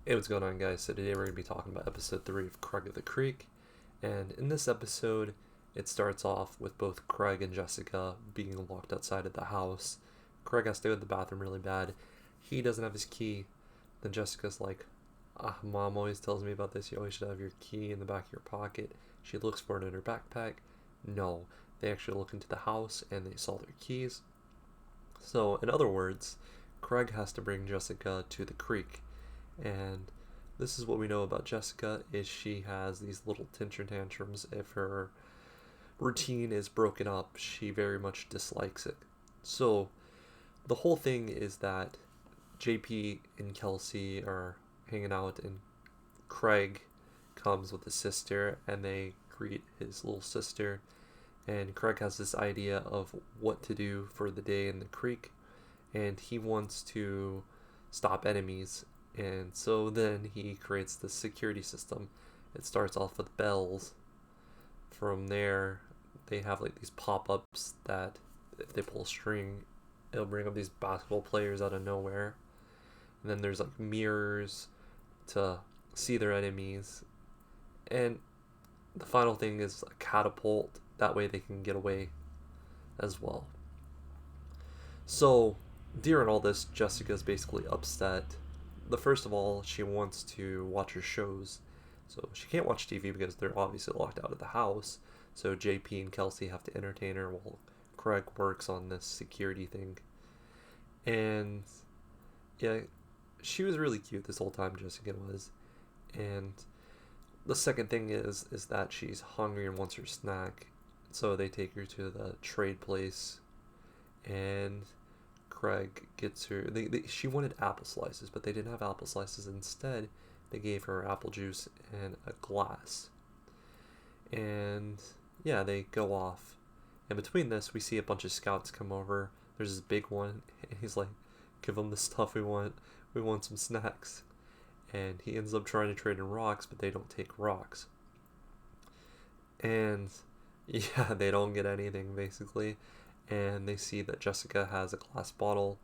Hey, what's going on, guys? So today we're going to be talking about episode 3 of Craig of the Creek. And in this episode, it starts off with both Craig and Jessica being locked outside of the house. Craig has to go to the bathroom really bad. He doesn't have his key. Then Jessica's like, Mom always tells me about this. You always should have your key in the back of your pocket. She looks for it in her backpack. No, they actually look into the house and they saw their keys. So, in other words, Craig has to bring Jessica to the creek. And this is what we know about Jessica is she has these little tantrums. If her routine is broken up, she very much dislikes it. So the whole thing is that JP and Kelsey are hanging out, and Craig comes with his sister and they greet his little sister, and Craig has this idea of what to do for the day in the creek, and he wants to stop enemies. And so then he creates the security system. It starts off with bells. From there, they have like these pop-ups that if they pull a string, it'll bring up these basketball players out of nowhere. And then there's like mirrors to see their enemies. And the final thing is a catapult. That way they can get away as well. So during all this, Jessica's basically upset. First of all, she wants to watch her shows. So she can't watch TV because they're obviously locked out of the house. So JP and Kelsey have to entertain her while Craig works on this security thing. And yeah, she was really cute this whole time, Jessica was. And the second thing is that she's hungry and wants her snack. So they take her to the trade place, and Craig gets her. She wanted apple slices, but they didn't have apple slices. Instead, they gave her apple juice and a glass. And yeah, they go off. And between this, we see a bunch of scouts come over. There's this big one, and he's like, "Give them the stuff we want. We want some snacks." And he ends up trying to trade in rocks, but they don't take rocks. And yeah, they don't get anything basically. And they see that Jessica has a glass bottle.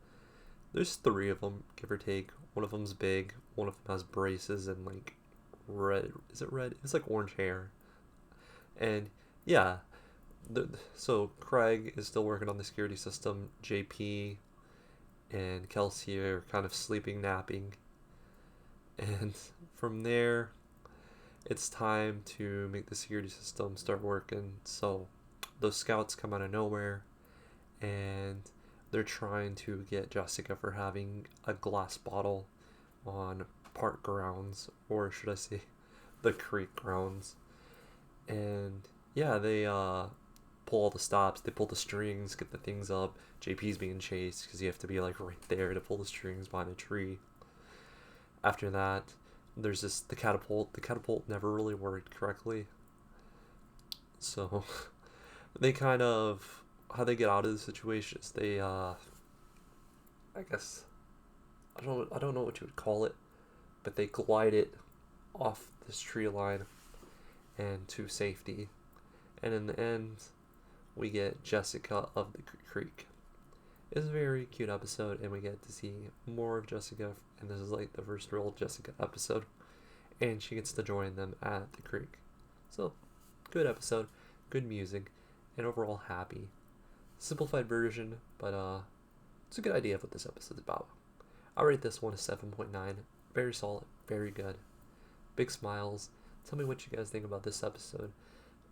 There's 3 of them, give or take. One of them's big. One of them has braces and like red. Is it red? It's like orange hair. And yeah, so Craig is still working on the security system. JP and Kelsey are kind of sleeping, napping. And from there, it's time to make the security system start working. So those scouts come out of nowhere, and they're trying to get Jessica for having a glass bottle on park grounds, or should I say the creek grounds. And yeah, they pull all the stops, they pull the strings, get the things up. JP's being chased because you have to be like right there to pull the strings behind a tree. After that, there's the catapult. The catapult never really worked correctly. So they kind of, how they get out of the situation is they I guess I don't know what you would call it, but they glide it off this tree line and to safety. And in the end, we get Jessica of the Creek. It's a very cute episode, and we get to see more of Jessica, and this is like the first real Jessica episode, and she gets to join them at the creek. So, good episode, good music, and overall happy. Simplified version, but it's a good idea of what this episode's about. I rate this one a 7.9. Very solid, very good. Big smiles. Tell me what you guys think about this episode,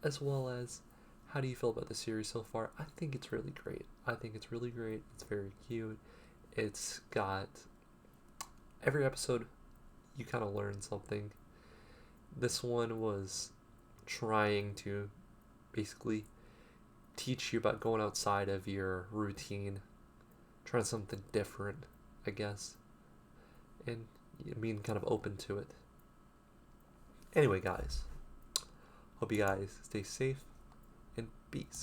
as well as how do you feel about the series so far? I think it's really great. It's very cute. It's got every episode you kind of learn something. This one was trying to basically teach you about going outside of your routine, trying something different, I guess, and being kind of open to it. Anyway, guys, hope you guys stay safe and peace.